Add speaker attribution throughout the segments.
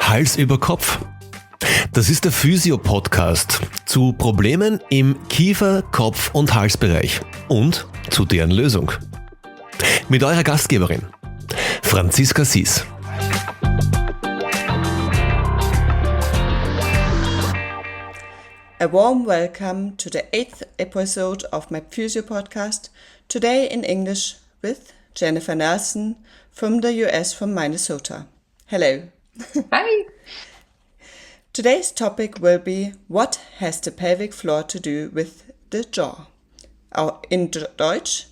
Speaker 1: Hals über Kopf. Das ist der Physio-Podcast zu Problemen im Kiefer-, Kopf- und Halsbereich und zu deren Lösung. Mit eurer Gastgeberin, Franziska Sies.
Speaker 2: A warm welcome to the 8th episode of my Physio podcast, today in English with Jennifer Nelson from the US, from Minnesota. Hello.
Speaker 3: Hi.
Speaker 2: Today's topic will be, what has the pelvic floor to do with the jaw? In Deutsch,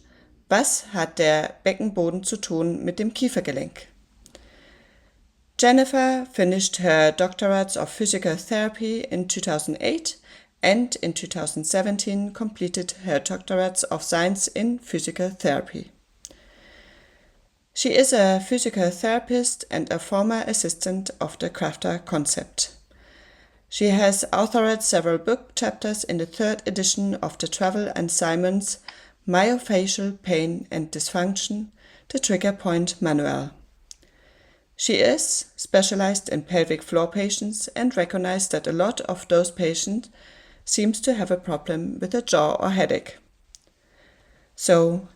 Speaker 2: was hat der Beckenboden zu tun mit dem Kiefergelenk? Jennifer finished her doctorate of physical therapy in 2008 and in 2017 completed her doctorate of science in physical therapy. She is a physical therapist and a former assistant of the Crafter concept. She has authored several book chapters in the 3rd edition of the Travel and Simon's Myofascial Pain and Dysfunction, the Trigger Point Manual. She is specialized in pelvic floor patients and recognized that a lot of those patients seems to have a problem with a jaw or headache. So,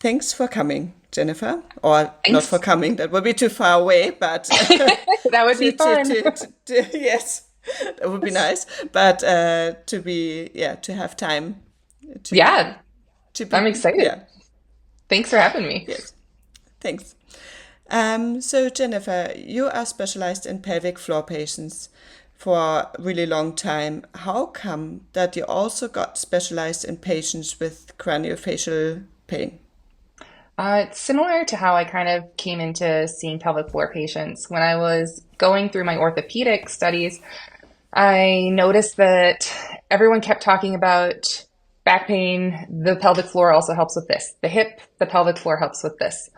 Speaker 2: thanks for coming, Jennifer. Or
Speaker 3: Thanks.
Speaker 2: Not for coming, that would be too far away, but
Speaker 3: that would be fun.
Speaker 2: Yes, that would be nice. But to have time.
Speaker 3: I'm excited.
Speaker 2: Yeah.
Speaker 3: Thanks for having me.
Speaker 2: Yes, thanks. So Jennifer, you are specialized in pelvic floor patients for a really long time. How come that you also got specialized in patients with craniofacial pain?
Speaker 3: It's similar to how I kind of came into seeing pelvic floor patients. When I was going through my orthopedic studies, I noticed that everyone kept talking about back pain. The pelvic floor also helps with this. The hip, the pelvic floor helps with this.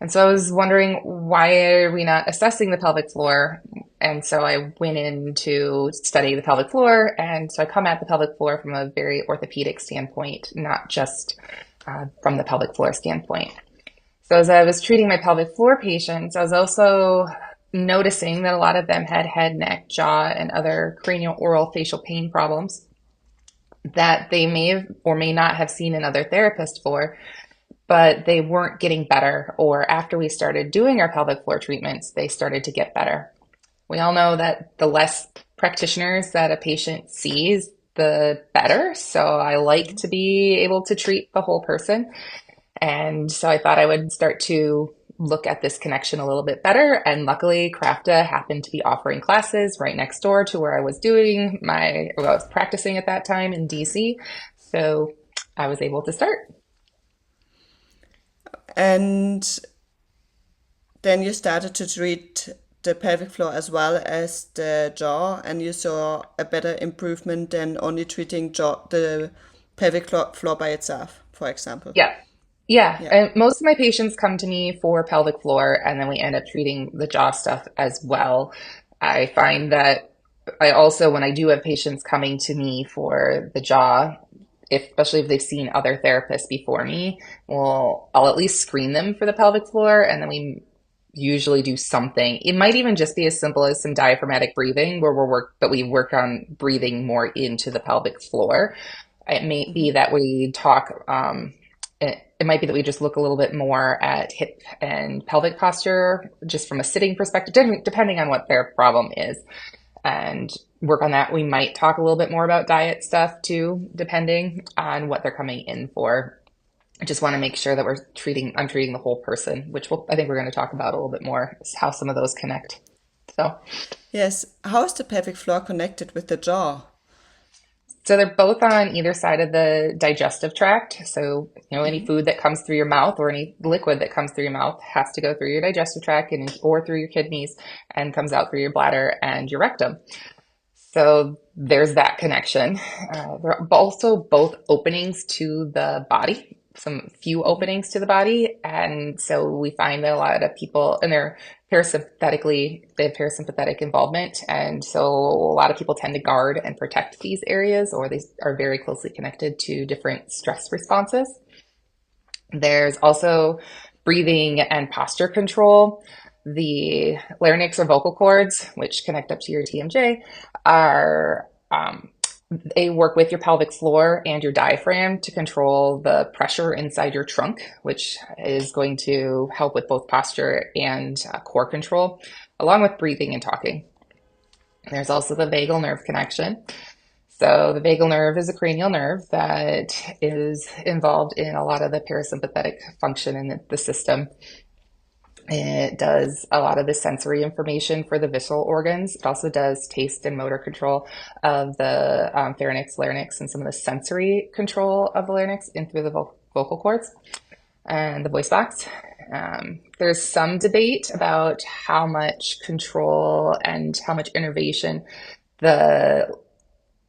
Speaker 3: And so I was wondering, why are we not assessing the pelvic floor? And so I went in to study the pelvic floor. And so I come at the pelvic floor from a very orthopedic standpoint, not just from the pelvic floor standpoint. So as I was treating my pelvic floor patients, I was also noticing that a lot of them had head, neck, jaw, and other cranial oral facial pain problems that they may have or may not have seen another therapist for, but they weren't getting better. Or after we started doing our pelvic floor treatments, they started to get better. We all know that the less practitioners that a patient sees, the better. So I like to be able to treat the whole person. And so I thought I would start to look at this connection a little bit better. And luckily, Crafta happened to be offering classes right next door to where I was I was practicing at that time in DC. So I was able to start.
Speaker 2: And then you started to treat the pelvic floor as well as the jaw, and you saw a better improvement than only treating the pelvic floor by itself, for example.
Speaker 3: Yeah. And most of my patients come to me for pelvic floor, and then we end up treating the jaw stuff as well. I find that I also, when I do have patients coming to me for the jaw, especially if they've seen other therapists before me, I'll at least screen them for the pelvic floor, and then we usually do something. It might even just be as simple as some diaphragmatic breathing where we work on breathing more into the pelvic floor. It may be that we talk, it might be that we just look a little bit more at hip and pelvic posture, just from a sitting perspective, depending on what their problem is, and work on that. We might talk a little bit more about diet stuff too, depending on what they're coming in for. I just want to make sure that I'm treating the whole person, which I think we're going to talk about a little bit more, is how some of those connect. So,
Speaker 2: yes. How is the pelvic floor connected with the jaw?
Speaker 3: So they're both on either side of the digestive tract. So, any food that comes through your mouth or any liquid that comes through your mouth has to go through your digestive tract or through your kidneys and comes out through your bladder and your rectum. So there's that connection. There are also both openings to the body. Some few openings to the body. And so we find that a lot of people, and they have parasympathetic involvement. And so a lot of people tend to guard and protect these areas, or they are very closely connected to different stress responses. There's also breathing and posture control. The larynx or vocal cords, which connect up to your TMJ, are they work with your pelvic floor and your diaphragm to control the pressure inside your trunk, which is going to help with both posture and core control, along with breathing and talking. There's also the vagal nerve connection. So the vagal nerve is a cranial nerve that is involved in a lot of the parasympathetic function in the system. It does a lot of the sensory information for the visceral organs. It also does taste and motor control of the pharynx, larynx, and some of the sensory control of the larynx in through the vocal cords and the voice box. There's some debate about how much control and how much innervation the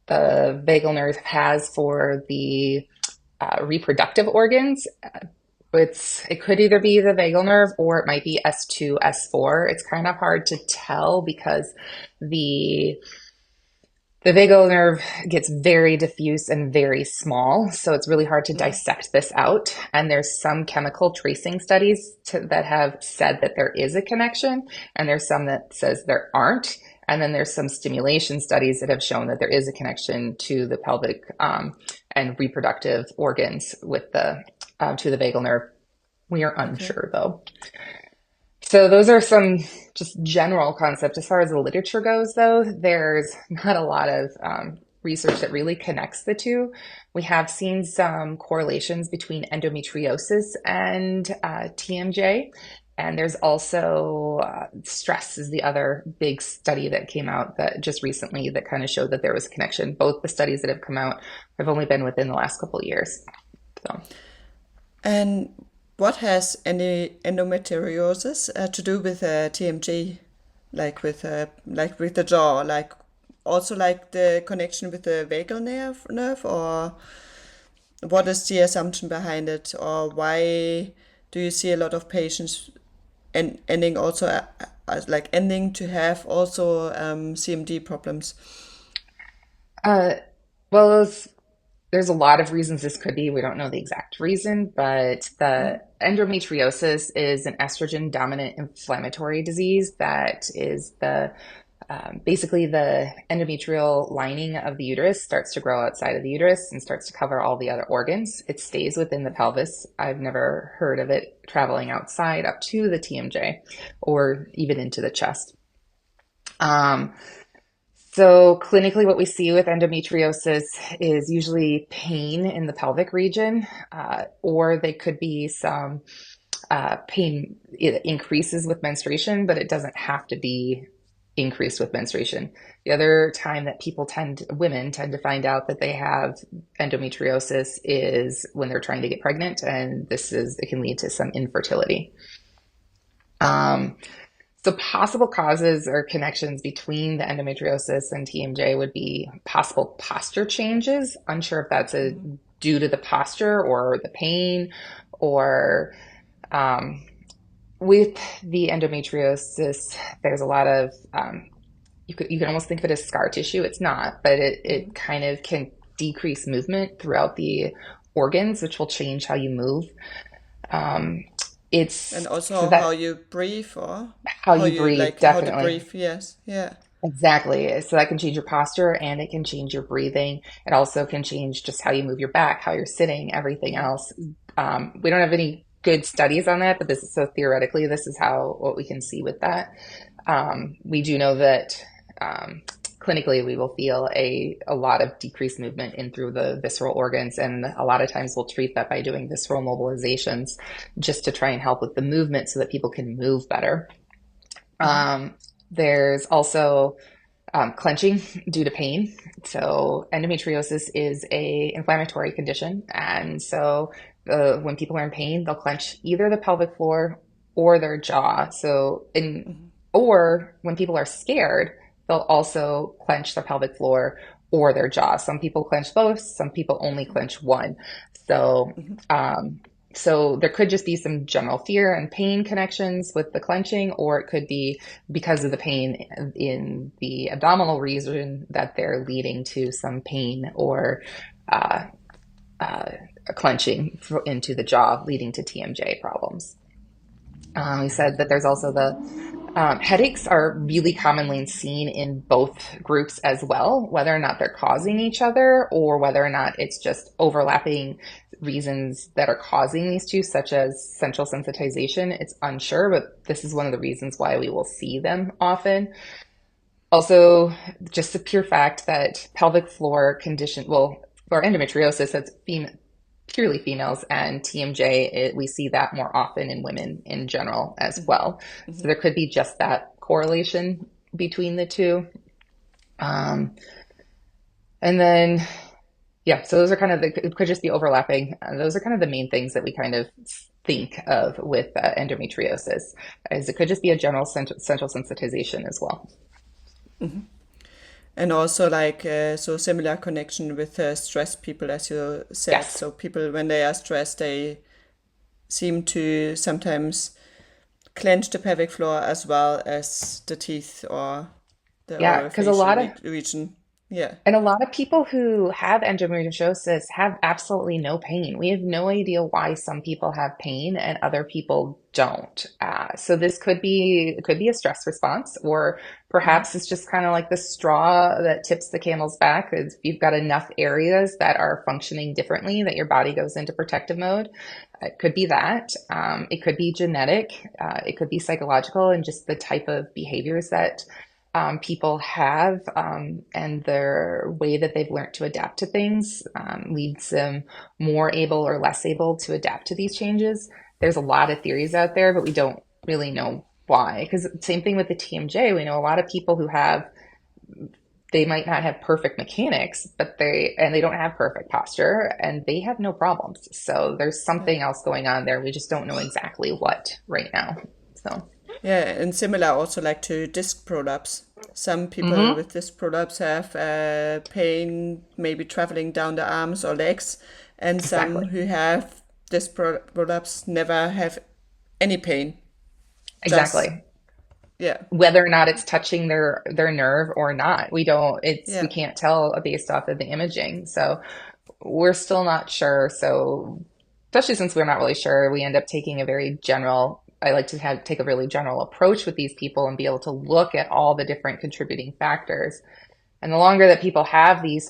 Speaker 3: vagal nerve has for the reproductive organs. It could either be the vagal nerve or it might be S2, S4. It's kind of hard to tell because the vagal nerve gets very diffuse and very small, so it's really hard to dissect this out. And there's some chemical tracing studies that have said that there is a connection, and there's some that says there aren't. And then there's some stimulation studies that have shown that there is a connection to the pelvic and reproductive organs with to the vagal nerve. We are unsure though. So those are some just general concepts. As far as the literature goes though, there's not a lot of research that really connects the two. We have seen some correlations between endometriosis and TMJ. And there's also stress is the other big study that came out that just recently that kind of showed that there was a connection. Both the studies that have come out have only been within the last couple of years. So.
Speaker 2: And what has any endometriosis to do with TMJ, like with the jaw, like also like the connection with the vagal nerve, or what is the assumption behind it, or why do you see a lot of patients ending also ending to have also CMD problems?
Speaker 3: Well, there's a lot of reasons this could be. We don't know the exact reason, but the endometriosis is an estrogen dominant inflammatory disease that is basically the endometrial lining of the uterus starts to grow outside of the uterus and starts to cover all the other organs. It stays within the pelvis. I've never heard of it traveling outside up to the TMJ or even into the chest. So clinically, what we see with endometriosis is usually pain in the pelvic region, or they could be some pain. It increases with menstruation, but it doesn't have to be increased with menstruation. The other time that women tend to find out that they have endometriosis is when they're trying to get pregnant, and it can lead to some infertility. So possible causes or connections between the endometriosis and TMJ would be possible posture changes. Unsure if that's due to the posture or the pain, or with the endometriosis, there's a lot of, you can almost think of it as scar tissue. It's not, but it kind of can decrease movement throughout the organs, which will change how you move.
Speaker 2: And also how you breathe, or
Speaker 3: how you breathe, definitely.
Speaker 2: How to breathe, yes, yeah.
Speaker 3: Exactly. So that can change your posture and it can change your breathing. It also can change just how you move your back, how you're sitting, everything else. We don't have any good studies on that, but theoretically, this is what we can see with that. We do know that clinically, we will feel a lot of decreased movement in through the visceral organs. And a lot of times we'll treat that by doing visceral mobilizations just to try and help with the movement so that people can move better. There's also clenching due to pain. So endometriosis is an inflammatory condition. And so when people are in pain, they'll clench either the pelvic floor or their jaw. Or when people are scared, they'll also clench the pelvic floor or their jaw. Some people clench both, some people only clench one. So, so there could just be some general fear and pain connections with the clenching, or it could be because of the pain in the abdominal region that they're leading to some pain or clenching into the jaw, leading to TMJ problems. We said that there's also the headaches are really commonly seen in both groups as well, whether or not they're causing each other or whether or not it's just overlapping reasons that are causing these two, such as central sensitization. It's unsure, but this is one of the reasons why we will see them often. Also, just the pure fact that pelvic floor condition, well, for endometriosis, it's purely females, and TMJ, we see that more often in women in general as well. So there could be just that correlation between the two. And then, yeah, so those are kind of it could just be overlapping. Those are kind of the main things that we kind of think of with endometriosis, as it could just be a general central sensitization as well.
Speaker 2: And also like so similar connection with stressed people, as you said.
Speaker 3: Yes.
Speaker 2: So people, when they are stressed, they seem to sometimes clench the pelvic floor as well as the teeth or the
Speaker 3: Yeah, because a lot of
Speaker 2: region. Yeah.
Speaker 3: And a lot of people who have endometriosis have absolutely no pain. We have no idea why some people have pain and other people don't. So this could be a stress response, or perhaps it's just kind of like the straw that tips the camel's back. Is you've got enough areas that are functioning differently that your body goes into protective mode. It could be that. It could be genetic. It could be psychological, and just the type of behaviors that people have, and their way that they've learned to adapt to things leads them more able or less able to adapt to these changes. There's a lot of theories out there, but we don't really know why. Because same thing with the TMJ, we know a lot of people who they might not have perfect mechanics, but they don't have perfect posture, and they have no problems. So there's something else going on there. We just don't know exactly what right now. So.
Speaker 2: Yeah, and similar also like to disc prolapse. Some people with disc prolapse have pain maybe traveling down the arms or legs, and some
Speaker 3: Exactly.
Speaker 2: who have disc prolapse never have any pain. Just,
Speaker 3: Exactly.
Speaker 2: yeah,
Speaker 3: Whether or not it's touching their nerve or not, we
Speaker 2: yeah,
Speaker 3: can't tell based off of the imaging. So we're still not sure. So especially since we're not really sure, we end up taking a very general. I like to take a really general approach with these people and be able to look at all the different contributing factors. And the longer that people have these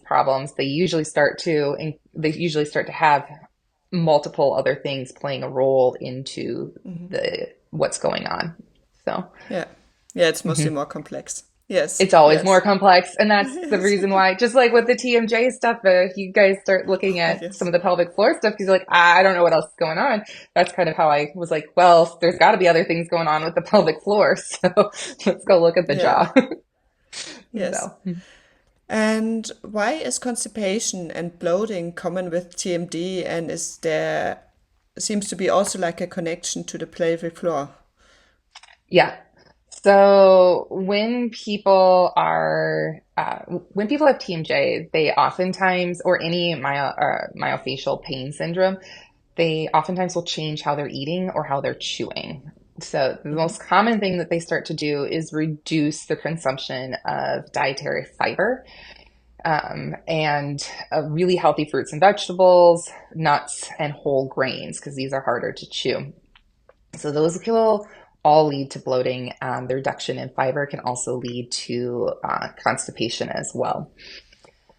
Speaker 3: problems, they usually start to have multiple other things playing a role into the what's going on. So.
Speaker 2: yeah. Yeah, it's mostly more complex. Yes,
Speaker 3: It's always more
Speaker 2: yes.
Speaker 3: complex. And that's the
Speaker 2: Yes.
Speaker 3: reason why, just like with the TMJ stuff, if you guys start looking at some
Speaker 2: Yes.
Speaker 3: of the pelvic floor stuff, because you're like, I don't know what else is going on. That's kind of how I was like, well, there's got to be other things going on with the pelvic floor. So let's go look at the
Speaker 2: Yeah,
Speaker 3: jaw.
Speaker 2: yes.
Speaker 3: So,
Speaker 2: And why is constipation and bloating common with TMD, and is there seems to be also like a connection to the pelvic floor?
Speaker 3: yeah. So when people have TMJ, they oftentimes, or any myofascial pain syndrome, they oftentimes will change how they're eating or how they're chewing. So the most common thing that they start to do is reduce the consumption of dietary fiber, and really healthy fruits and vegetables, nuts, and whole grains, because these are harder to chew. So those will all lead to bloating. The reduction in fiber can also lead to constipation as well.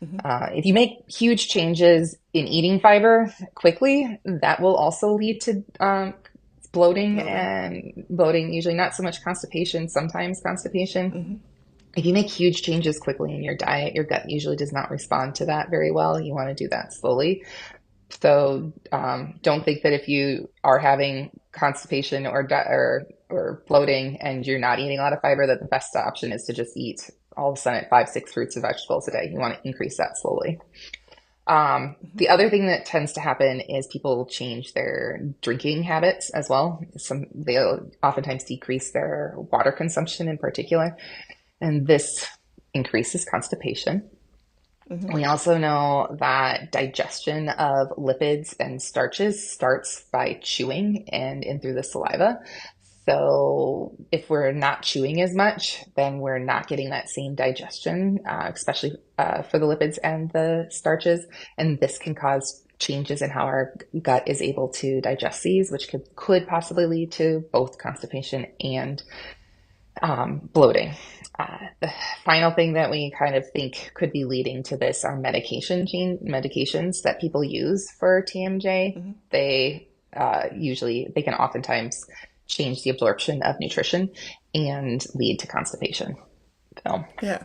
Speaker 3: If you make huge changes in eating fiber quickly, that will also lead to bloating,
Speaker 2: Bloating.
Speaker 3: and bloating, usually not so much constipation, sometimes constipation. If you make huge changes quickly in your diet, your gut usually does not respond to that very well. You want to do that slowly. So don't think that if you are having constipation or bloating and you're not eating a lot of fiber, that the best option is to just eat all of a sudden 5, 6 fruits and vegetables a day. You want to increase that slowly. The other thing that tends to happen is people will change their drinking habits as well. They'll oftentimes decrease their water consumption in particular, and this increases constipation. We also know that digestion of lipids and starches starts by chewing and in through the saliva. So if we're not chewing as much, then we're not getting that same digestion, especially for the lipids and the starches. And this can cause changes in how our gut is able to digest these, which could possibly lead to both constipation and bloating. The final thing that we kind of think could be leading to this are medications that people use for TMJ.
Speaker 2: Mm-hmm.
Speaker 3: They they can oftentimes change the absorption of nutrition and lead to constipation. So
Speaker 2: Yeah.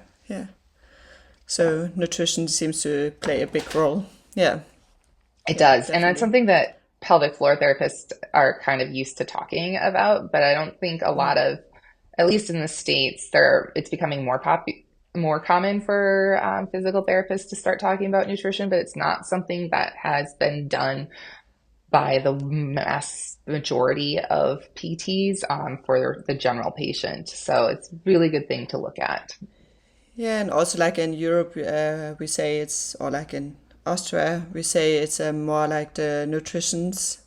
Speaker 2: So nutrition seems to play a big role. Yeah.
Speaker 3: it does.
Speaker 2: Definitely.
Speaker 3: And that's something that pelvic floor therapists are kind of used to talking about, but I don't think a lot of, at least in the States, it's becoming more common for physical therapists to start talking about nutrition, but it's not something that has been done by the mass majority of PTs for the general patient. So it's a really good thing to look at.
Speaker 2: Yeah, and also like in Europe, we say it's, or like in Austria, we say it's more like the nutritions,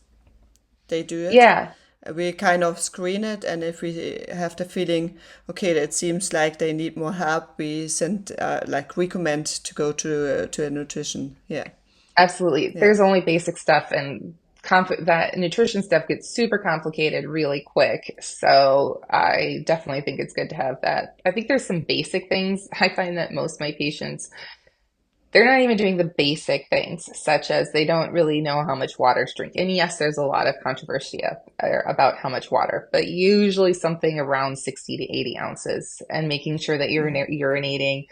Speaker 2: they do it.
Speaker 3: Yeah.
Speaker 2: We kind of screen it, and if we have the feeling, okay, it seems like they need more help, we recommend to go to a nutrition. Yeah.
Speaker 3: Absolutely.
Speaker 2: Yeah.
Speaker 3: There's only basic stuff, and that nutrition stuff gets super complicated really quick. So I definitely think it's good to have that. I think there's some basic things. I find that most of my patients, they're not even doing the basic things, such as they don't really know how much water to drink. And yes, there's a lot of controversy about how much water, but usually something around 60 to 80 ounces, and making sure that you're urinating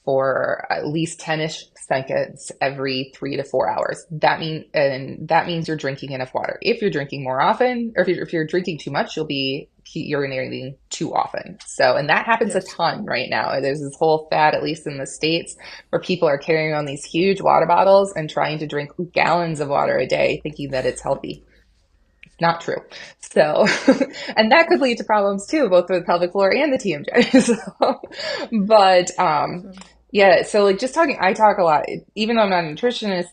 Speaker 3: for at least 10-ish seconds every 3 to 4 hours. That means you're drinking enough water. If you're drinking more often, or if you're drinking too much, you'll be urinating too often. So, and that happens a ton right now. There's this whole fad, at least in the States, where people are carrying on these huge water bottles and trying to drink gallons of water a day, thinking that it's healthy. Not true. So, and that could lead to problems too, both with the pelvic floor and the TMJ. But yeah, so like I talk a lot, even though I'm not a nutritionist,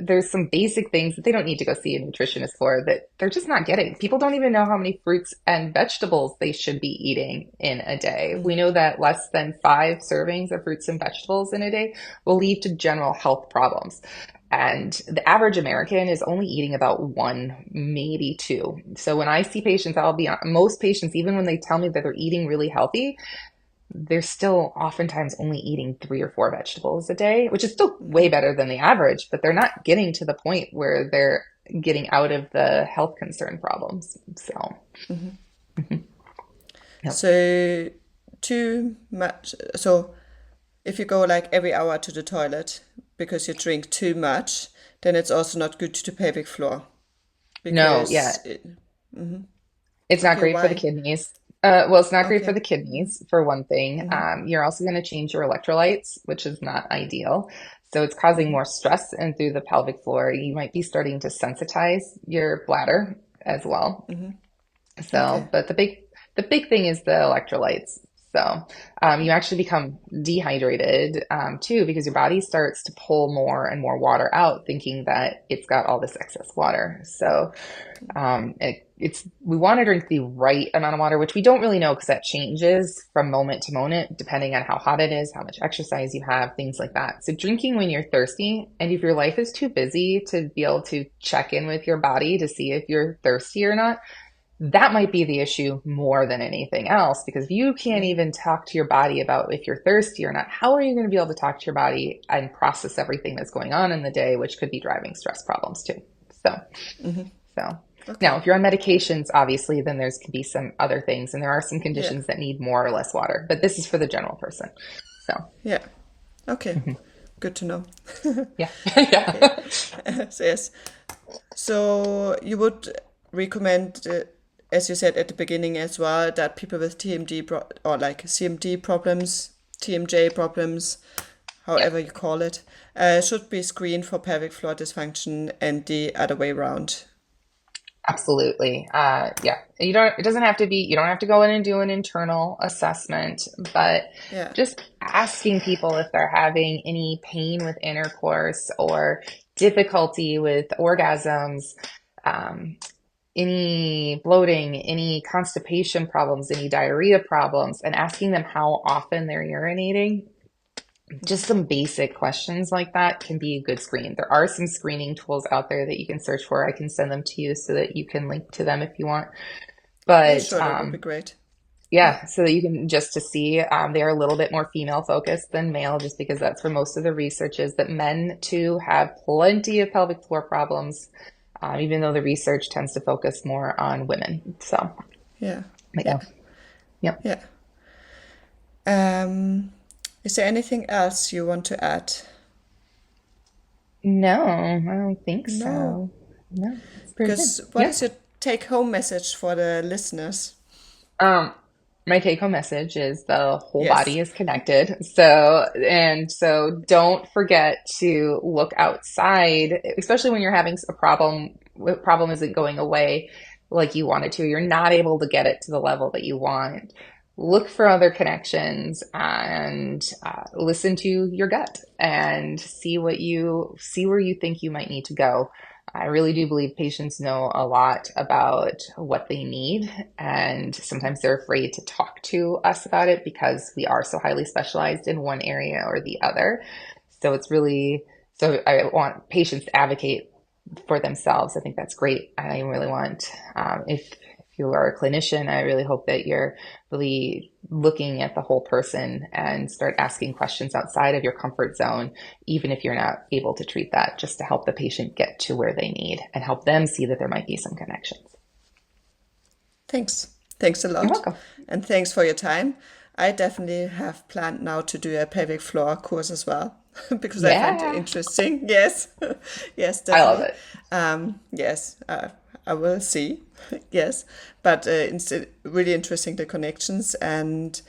Speaker 3: there's some basic things that they don't need to go see a nutritionist for that they're just not getting. People don't even know how many fruits and vegetables they should be eating in a day. We know that less than 5 servings of fruits and vegetables in a day will lead to general health problems. And the average American is only eating about 1, maybe 2. So when I see patients, most patients, even when they tell me that they're eating really healthy, they're still oftentimes only eating 3 or 4 vegetables a day, which is still way better than the average, but they're not getting to the point where they're getting out of the health concern problems. So, Yep.
Speaker 2: So too much. So if you go like every hour to the toilet because you drink too much, then it's also not good to the pelvic floor.
Speaker 3: No, yeah. It's not great for the
Speaker 2: why?
Speaker 3: kidneys. Well, it's not great for
Speaker 2: Okay.
Speaker 3: the kidneys, for one thing. You're also going to change your electrolytes, which is not ideal. So it's causing more stress, and through the pelvic floor, you might be starting to sensitize your bladder as well. So,
Speaker 2: Okay.
Speaker 3: but the big thing is the electrolytes. So you actually become dehydrated too, because your body starts to pull more and more water out, thinking that it's got all this excess water. So we want to drink the right amount of water, which we don't really know because that changes from moment to moment, depending on how hot it is, how much exercise you have, things like that. So drinking when you're thirsty, and if your life is too busy to be able to check in with your body to see if you're thirsty or not, that might be the issue more than anything else, because if you can't even talk to your body about if you're thirsty or not, how are you going to be able to talk to your body and process everything that's going on in the day, which could be driving stress problems too. So, Now, if you're on medications, obviously, then could be some other things, and there are some conditions that need more or less water, but this is for the general person. So,
Speaker 2: Yeah. Okay. Good to know.
Speaker 3: yeah. Yeah.
Speaker 2: So, yes. So you would recommend, as you said at the beginning as well, that people with or like CMD problems, TMJ problems, however you call it, should be screened for pelvic floor dysfunction, and the other way around.
Speaker 3: Absolutely. Yeah. You don't have to go in and do an internal assessment, but
Speaker 2: Yeah.
Speaker 3: just asking people if they're having any pain with intercourse or difficulty with orgasms, any bloating, any constipation problems, any diarrhea problems, and asking them how often they're urinating just some basic questions like that can be a good screen. There are some screening tools out there that you can search for. I can send them to you so that you can link to them if you want.
Speaker 2: Yeah,
Speaker 3: But
Speaker 2: sure, that would be great.
Speaker 3: yeah, so that you can just to see, they are a little bit more female focused than male, just because that's where most of the research is, that men too have plenty of pelvic floor problems, even though the research tends to focus more on women. So,
Speaker 2: Yeah.
Speaker 3: but
Speaker 2: Yeah.
Speaker 3: Yep.
Speaker 2: Yeah. Is there anything else you want to add?
Speaker 3: No, I don't think
Speaker 2: No.
Speaker 3: so. No, it's pretty
Speaker 2: Because
Speaker 3: good.
Speaker 2: what
Speaker 3: Yeah.
Speaker 2: is your take-home message for the listeners?
Speaker 3: My take home message is the whole
Speaker 2: Yes.
Speaker 3: body is connected. So don't forget to look outside, especially when you're having a problem. The problem isn't going away like you want it to. You're not able to get it to the level that you want. Look for other connections and listen to your gut and see where you think you might need to go. I really do believe patients know a lot about what they need, and sometimes they're afraid to talk to us about it because we are so highly specialized in one area or the other. So so I want patients to advocate for themselves. I think that's great. I really want, if you are a clinician, I really hope that you're really looking at the whole person and start asking questions outside of your comfort zone, even if you're not able to treat that, just to help the patient get to where they need and help them see that there might be some connections.
Speaker 2: Thanks. Thanks a
Speaker 3: You're
Speaker 2: lot.
Speaker 3: welcome.
Speaker 2: And thanks for your time. I definitely have planned now to do a pelvic floor course as well because I find it
Speaker 3: Yeah,
Speaker 2: interesting. Yes. Yes,
Speaker 3: I love
Speaker 2: definitely.
Speaker 3: it.
Speaker 2: Yes, I will see. Yes. But it's really interesting, the connections. And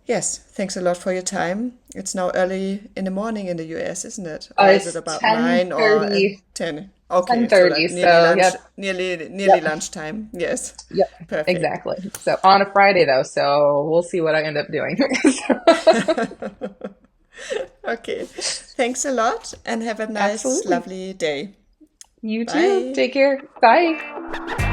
Speaker 2: yes, thanks a lot for your time. It's now early in the morning in the US, isn't it? Or is it
Speaker 3: It's
Speaker 2: about 9 or
Speaker 3: 10:30,
Speaker 2: 10? Okay, so
Speaker 3: 10:30.
Speaker 2: like nearly
Speaker 3: So
Speaker 2: lunch,
Speaker 3: yep,
Speaker 2: nearly
Speaker 3: yep,
Speaker 2: lunchtime. Yes.
Speaker 3: yep,
Speaker 2: Perfect.
Speaker 3: exactly. So on a Friday though, so we'll see what I end up doing.
Speaker 2: Okay. Thanks a lot and have a nice,
Speaker 3: Absolutely.
Speaker 2: lovely day.
Speaker 3: You too.
Speaker 2: Bye.
Speaker 3: Take care. Bye.